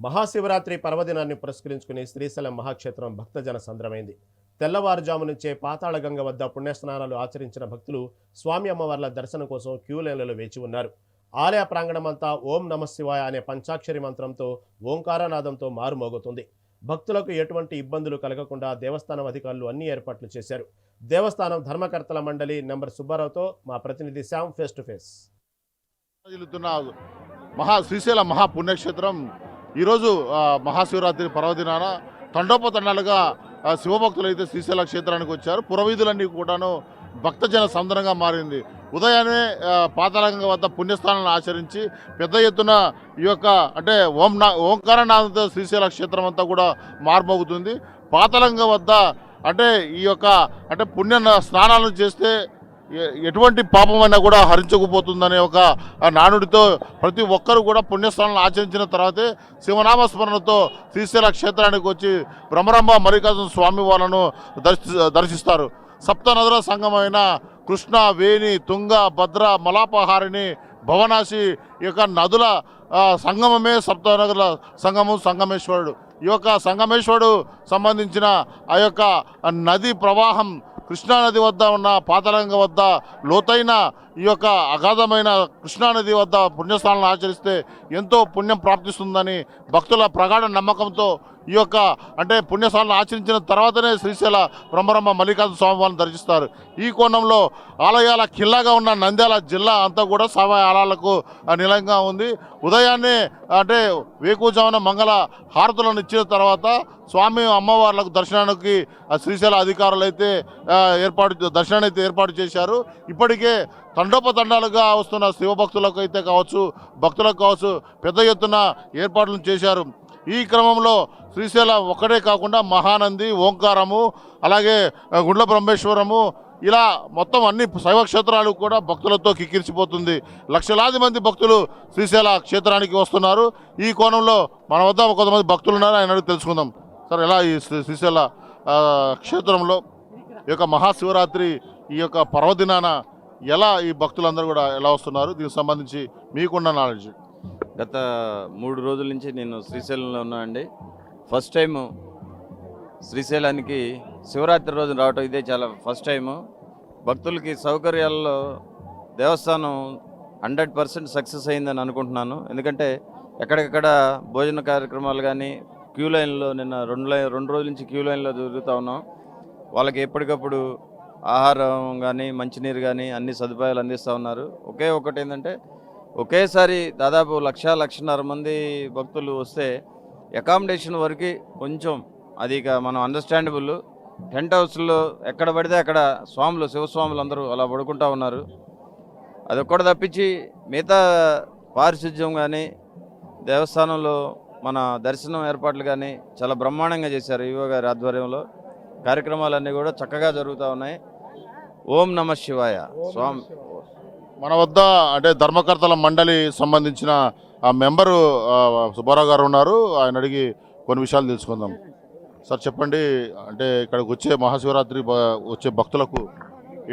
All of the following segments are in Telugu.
మహాశివరాత్రి పర్వదినాన్ని పురస్కరించుకుని శ్రీశైలం మహాక్షేత్రం భక్తజన సంద్రమైంది. తెల్లవారుజాము నుంచే పాతాళగంగ వద్ద పుణ్యస్నానాలు ఆచరించిన భక్తులు స్వామి అమ్మవార్ల దర్శనం కోసం క్యూ లైన్లలో వేచి ఉన్నారు. ఆలయ ప్రాంగణమంతా ఓం నమఃశివాయ అనే పంచాక్షరి మంత్రంతో ఓంకారనాదంతో మారుమోగుతుంది. భక్తులకు ఎటువంటి ఇబ్బందులు కలగకుండా దేవస్థానం అధికారులు అన్ని ఏర్పాట్లు చేశారు. దేవస్థానం ధర్మకర్తల మండలి నంబర్ సుబ్బారావుతో మా ప్రతినిధి Shyam face to face. Srisailam మహాపుణ్యక్షేత్రం ఈరోజు మహాశివరాత్రి పర్వదినాన తండోపతండాలుగా శివభక్తులు అయితే శ్రీశైల క్షేత్రానికి వచ్చారు. పురవీధులన్నీ కూడాను భక్తజన సందరంగా మారింది. ఉదయాన్నే పాతాళగంగ వద్ద పుణ్యస్థానాలను ఆచరించి పెద్ద ఎత్తున ఈ యొక్క అంటే ఓంకారనాథంతో శ్రీశైల క్షేత్రం అంతా కూడా మార్మోగుతుంది. పాతాళగంగ వద్ద అంటే ఈ యొక్క అంటే పుణ్య స్నానాలను చేస్తే ఎటువంటి పాపమైనా కూడా హరించకపోతుందనే ఒక నానుడితో ప్రతి ఒక్కరూ కూడా పుణ్యస్థానాలను ఆచరించిన తర్వాతే శివనామస్మరణతో శ్రీశైల క్షేత్రానికి వచ్చి బ్రహ్మరంభ మల్లికార్జున స్వామి వాళ్ళను దర్శిస్తారు. సప్త నదుల సంగమైన కృష్ణ, వేణి, తుంగ, భద్ర, మలాపహారిణి, భవనాశి ఈ యొక్క నదుల సంగమమే సప్త నదుల సంగమం సంగమేశ్వరుడు. ఈ యొక్క సంగమేశ్వరుడు సంబంధించిన ఆ యొక్క నది ప్రవాహం కృష్ణానది వద్ద ఉన్న పాతాళగంగ వద్ద లోతైన ఈ యొక్క అగాధమైన కృష్ణానది వద్ద పుణ్యస్థానాలను ఆచరిస్తే ఎంతో పుణ్యం ప్రాప్తిస్తుందని భక్తుల ప్రగాఢ నమ్మకంతో ఈ యొక్క అంటే పుణ్యస్థానాలను ఆచరించిన తర్వాతనే శ్రీశైల బ్రహ్మరంభ మల్లికార్జున స్వామి వారిని దర్శిస్తారు. ఈ కోణంలో ఆలయాల కిల్లాగా ఉన్న నంద్యాల జిల్లా అంతా కూడా సవా ఆలయాలకు నిలయంగా ఉంది. ఉదయాన్నే అంటే వేకువజామున మంగళ హారతులను ఇచ్చిన తర్వాత స్వామి అమ్మవార్లకు దర్శనానికి శ్రీశైల అధికారులు అయితే దర్శనాన్ని అయితే ఏర్పాటు చేశారు. ఇప్పటికే తండోపతండాలుగా వస్తున్న శివభక్తులకు అయితే కావచ్చు, భక్తులకు కావచ్చు పెద్ద ఎత్తున ఏర్పాట్లను చేశారు. ఈ క్రమంలో శ్రీశైలం ఒక్కడే కాకుండా మహానంది, ఓంకారము, అలాగే గుండ్ల బ్రహ్మేశ్వరము ఇలా మొత్తం అన్ని శైవ క్షేత్రాలు కూడా భక్తులతో కిక్కిరిసిపోతుంది. లక్షలాది మంది భక్తులు శ్రీశైల క్షేత్రానికి వస్తున్నారు. ఈ కోణంలో మన వద్ద కొంతమంది భక్తులు ఉన్నారు, ఆయన అడిగి తెలుసుకుందాం. సార్, ఎలా ఈ శ్రీశైల క్షేత్రంలో ఈ యొక్క మహాశివరాత్రి ఈ యొక్క పర్వదినాన ఎలా ఈ భక్తులందరూ కూడా ఎలా వస్తున్నారు, దీనికి సంబంధించి మీకున్న నాలెడ్జ్? గత 3 రోజుల నుంచి నేను శ్రీశైలంలో ఉన్నానండి. ఫస్ట్ టైము శ్రీశైలానికి శివరాత్రి రోజు రావటం ఇదే చాలా ఫస్ట్ టైము. భక్తులకి సౌకర్యాల్లో దేవస్థానం 100% సక్సెస్ అయిందని అనుకుంటున్నాను. ఎందుకంటే ఎక్కడికక్కడ భోజన కార్యక్రమాలు కానీ క్యూ లైన్లో నిన్న 2 రోజుల నుంచి క్యూ లైన్లో తిరుగుతూ ఉన్నాం. వాళ్ళకి ఎప్పటికప్పుడు ఆహారం కానీ మంచినీరు కానీ అన్ని సదుపాయాలు అందిస్తూ ఉన్నారు. ఒకటి ఏంటంటే ఒకేసారి దాదాపు 1,00,000-1,50,000 మంది భక్తులు వస్తే అకామిడేషన్ వరకు కొంచెం అది ఇక మనం అండర్స్టాండబుల్. టెంట్ హౌస్లో ఎక్కడ పడితే అక్కడ స్వాములు, శివస్వాములు అందరూ అలా పడుకుంటూ ఉన్నారు. అదొక్కటి తప్పించి మిగతా పారిశుధ్యం కానీ దేవస్థానంలో మన దర్శనం ఏర్పాట్లు కానీ చాలా బ్రహ్మాండంగా చేశారు. ఈవో గారి ఆధ్వర్యంలో కార్యక్రమాలన్నీ కూడా చక్కగా జరుగుతూ ఉన్నాయి. ఓం నమఃశివాయ. స్వామి మన వద్ద అంటే ధర్మకర్తల మండలి సంబంధించిన ఆ మెంబరు సుబ్బారావు గారు ఉన్నారు, ఆయన అడిగి కొన్ని విషయాలు తెలుసుకుందాం. సార్, చెప్పండి, అంటే ఇక్కడికి వచ్చే మహాశివరాత్రి వచ్చే భక్తులకు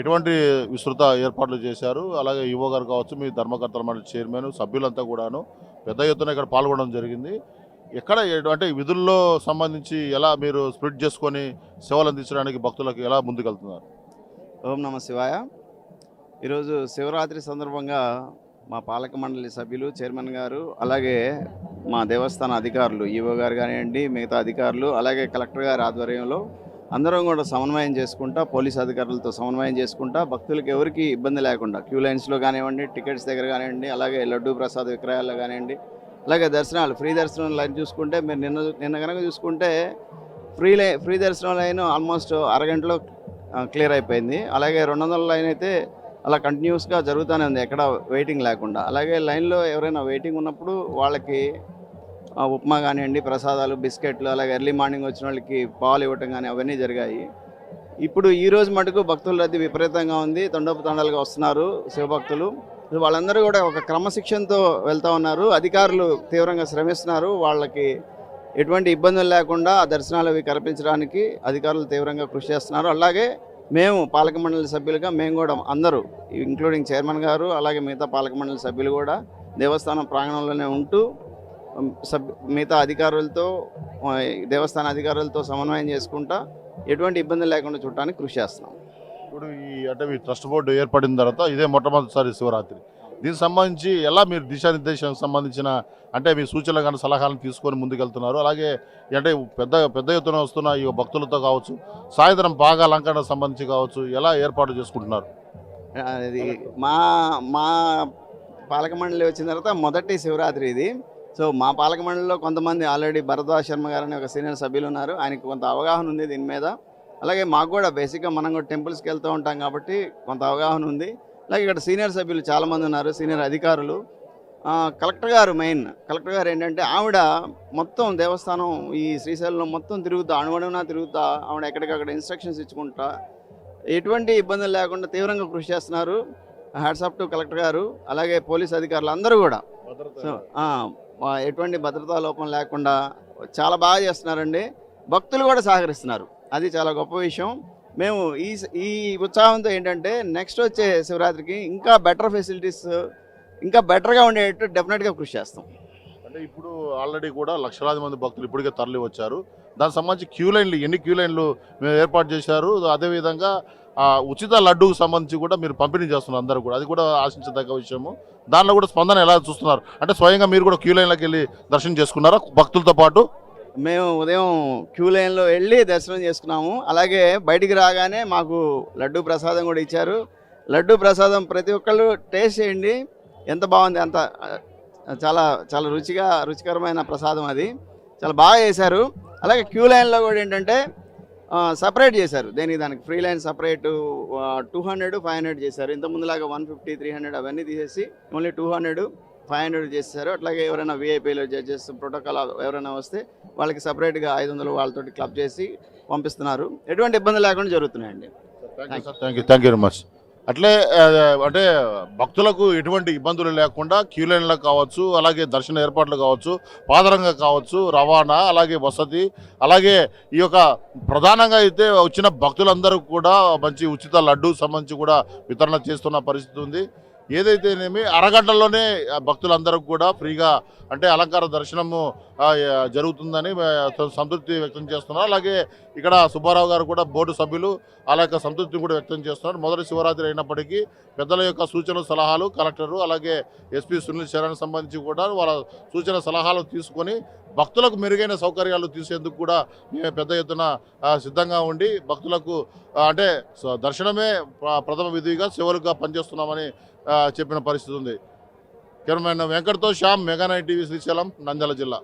ఎటువంటి విస్తృత ఏర్పాట్లు చేశారు? అలాగే ఈవో గారు కావచ్చు, మీ ధర్మకర్తల మండలి చైర్మన్, సభ్యులంతా కూడాను పెద్ద ఎత్తున ఇక్కడ పాల్గొనడం జరిగింది. ఎక్కడ అంటే విధుల్లో సంబంధించి ఎలా మీరు స్ప్లిట్ చేసుకొని సేవలు అందించడానికి భక్తులకు ఎలా ముందుకెళ్తున్నారు? ఓం నమ శివాయ. ఈరోజు శివరాత్రి సందర్భంగా మా పాలక మండలి సభ్యులు, చైర్మన్ గారు, అలాగే మా దేవస్థాన అధికారులు, ఈవో గారు కానివ్వండి, మిగతా అధికారులు, అలాగే కలెక్టర్ గారి ఆధ్వర్యంలో అందరం కూడా సమన్వయం చేసుకుంటా, పోలీస్ అధికారులతో సమన్వయం చేసుకుంటా భక్తులకు ఎవరికి ఇబ్బంది లేకుండా క్యూ లైన్స్లో కానివ్వండి, టికెట్స్ దగ్గర కానివ్వండి, అలాగే లడ్డూ ప్రసాద విక్రయాల్లో కానివ్వండి, అలాగే దర్శనాలు ఫ్రీ దర్శనం లైన్ చూసుకుంటే మీరు నిన్న కనుక చూసుకుంటే ఫ్రీ దర్శనం లైన్ ఆల్మోస్ట్ అరగంటలో క్లియర్ అయిపోయింది. అలాగే 200 లైన్ అయితే అలా కంటిన్యూస్గా జరుగుతూనే ఉంది, ఎక్కడ వెయిటింగ్ లేకుండా. అలాగే లైన్లో ఎవరైనా వెయిటింగ్ ఉన్నప్పుడు వాళ్ళకి ఉప్మా కానివ్వండి, ప్రసాదాలు, బిస్కెట్లు, అలాగే ఎర్లీ మార్నింగ్ వచ్చిన వాళ్ళకి పాలు ఇవ్వటం కానీ అవన్నీ జరిగాయి. ఇప్పుడు ఈరోజు మటుకు భక్తుల రద్దీ విపరీతంగా ఉంది. తండోపతండాలుగా వస్తున్నారు శివభక్తులు. వాళ్ళందరూ కూడా ఒక క్రమశిక్షణతో వెళ్తూ ఉన్నారు. అధికారులు తీవ్రంగా శ్రమిస్తున్నారు. వాళ్ళకి ఎటువంటి ఇబ్బందులు లేకుండా ఆ దర్శనాలు అవి కల్పించడానికి అధికారులు తీవ్రంగా కృషి చేస్తున్నారు. అలాగే మేము పాలక మండలి సభ్యులుగా మేము కూడా అందరూ ఇంక్లూడింగ్ చైర్మన్ గారు, అలాగే మిగతా పాలక మండలి సభ్యులు కూడా దేవస్థానం ప్రాంగణంలోనే ఉంటూ మిగతా అధికారులతో దేవస్థాన అధికారులతో సమన్వయం చేసుకుంటా ఎటువంటి ఇబ్బందులు లేకుండా చూడటానికి కృషి చేస్తున్నాం. ఇప్పుడు అంటే మీ ట్రస్ట్ బోర్డు ఏర్పడిన తర్వాత ఇదే మొట్టమొదటిసారి శివరాత్రి. దీనికి సంబంధించి ఎలా మీరు దిశానిర్దేశానికి సంబంధించిన అంటే మీ సూచనలు కానీ సలహాలను తీసుకొని ముందుకెళ్తున్నారు? అలాగే అంటే పెద్ద ఎత్తున వస్తున్న ఈ భక్తులతో కావచ్చు, సాయంత్రం బాగా అలంకరణకు సంబంధించి కావచ్చు, ఎలా ఏర్పాటు చేసుకుంటున్నారు? అది మా మా పాలక మండలి వచ్చిన తర్వాత మొదటి శివరాత్రి ఇది. సో మా పాలక మండలిలో కొంతమంది ఆల్రెడీ భరద్వాజ్ శర్మ గారు అనే ఒక సీనియర్ సభ్యులు ఉన్నారు. ఆయనకి కొంత అవగాహన ఉంది దీని మీద. అలాగే మాకు కూడా బేసిక్గా మనం కూడా టెంపుల్స్కి వెళ్తూ ఉంటాం కాబట్టి కొంత అవగాహన ఉంది. అలాగే ఇక్కడ సీనియర్ సభ్యులు చాలామంది ఉన్నారు, సీనియర్ అధికారులు. కలెక్టర్ గారు ఏంటంటే ఆవిడ మొత్తం దేవస్థానం ఈ శ్రీశైలంలో మొత్తం తిరుగుతా అణువణువునా తిరుగుతా ఆవిడ ఎక్కడికక్కడ ఇన్స్ట్రక్షన్స్ ఇచ్చుకుంటా ఎటువంటి ఇబ్బందులు లేకుండా తీవ్రంగా కృషి చేస్తున్నారు. హ్యాట్స్ ఆఫ్ టు కలెక్టర్ గారు. అలాగే పోలీస్ అధికారులు అందరూ కూడా సో ఎటువంటి భద్రతా లోపం లేకుండా చాలా బాగా చేస్తున్నారండి. భక్తులు కూడా సహకరిస్తున్నారు, అది చాలా గొప్ప విషయం. మేము ఈ ఉత్సాహంతో ఏంటంటే నెక్స్ట్ వచ్చే శివరాత్రికి ఇంకా బెటర్ ఫెసిలిటీస్ ఇంకా బెటర్గా ఉండేటట్టు డెఫినెట్గా కృషి చేస్తాం. అంటే ఇప్పుడు ఆల్రెడీ కూడా లక్షలాది మంది భక్తులు ఇప్పటికే తరలి వచ్చారు. దానికి సంబంధించి ఎన్ని క్యూ లైన్లు మీరు ఏర్పాటు చేశారు? అదేవిధంగా ఉచిత లడ్డూకు సంబంధించి కూడా మీరు పంపిణీ చేస్తున్నారు అందరూ కూడా, అది కూడా ఆశించదగ్గ విషయము. దానిలో కూడా స్పందన ఎలా చూస్తున్నారు? అంటే స్వయంగా మీరు కూడా క్యూ లైన్లోకి వెళ్ళి దర్శనం చేసుకున్నారా భక్తులతో పాటు? మేము ఉదయం క్యూ లైన్లో వెళ్ళి దర్శనం చేసుకున్నాము. అలాగే బయటికి రాగానే మాకు లడ్డూ ప్రసాదం కూడా ఇచ్చారు. లడ్డూ ప్రసాదం ప్రతి ఒక్కళ్ళు టేస్ట్ చేయండి, ఎంత బాగుంది, అంత చాలా చాలా రుచికరమైన ప్రసాదం, అది చాలా బాగా చేశారు. అలాగే క్యూ లైన్లో కూడా ఏంటంటే సపరేట్ చేశారు, దానికి ఫ్రీ లైన్ సపరేట్ 200, 500 చేశారు. ఇంతకుముందులాగా 150, 300 అవన్నీ తీసేసి ఓన్లీ 200, 500 చేశారు. అట్లాగే ఎవరైనా విఐపీలో జడ్జెస్ ప్రోటోకాల్ ఎవరైనా వస్తే వాళ్ళకి సపరేట్గా 500 వాళ్ళతోటి క్లబ్ చేసి పంపిస్తున్నారు. ఎటువంటి ఇబ్బంది లేకుండా జరుగుతున్నాయండి. Thank you very much. అట్లే అంటే భక్తులకు ఎటువంటి ఇబ్బందులు లేకుండా క్యూ లైన్లకు కావచ్చు, అలాగే దర్శన ఏర్పాట్లు కావచ్చు, పాదరంగా కావచ్చు, రవాణా, అలాగే వసతి, అలాగే ఈ యొక్క ప్రధానంగా అయితే వచ్చిన భక్తులందరూ కూడా మంచి ఉచిత లడ్డు సంబంధించి కూడా వితరణ చేస్తున్న పరిస్థితి ఉంది. ఏదైతేనేమి అరగంటలోనే భక్తులందరూ కూడా ఫ్రీగా అంటే అలంకార దర్శనము జరుగుతుందని సంతృప్తి వ్యక్తం చేస్తున్నారు. అలాగే ఇక్కడ సుబ్బారావు గారు కూడా బోర్డు సభ్యులు అలా యొక్క సంతృప్తిని కూడా వ్యక్తం చేస్తున్నారు. మొదటి శివరాత్రి అయినప్పటికీ పెద్దల యొక్క సూచన సలహాలు కలెక్టరు అలాగే ఎస్పీ సునీల్ శరణ్ సంబంధించి కూడా వాళ్ళ సూచన సలహాలు తీసుకొని భక్తులకు మెరుగైన సౌకర్యాలు తీసేందుకు కూడా మేము పెద్ద ఎత్తున సిద్ధంగా ఉండి భక్తులకు అంటే దర్శనమే ప్రథమ విధిగా సేవలుగా పనిచేస్తున్నామని చెప్పిన పరిస్థితి ఉంది. కెమెరామెన్ వెంకట్తో Shyam, mega nine TV, Srisailam, Nandyal జిల్లా.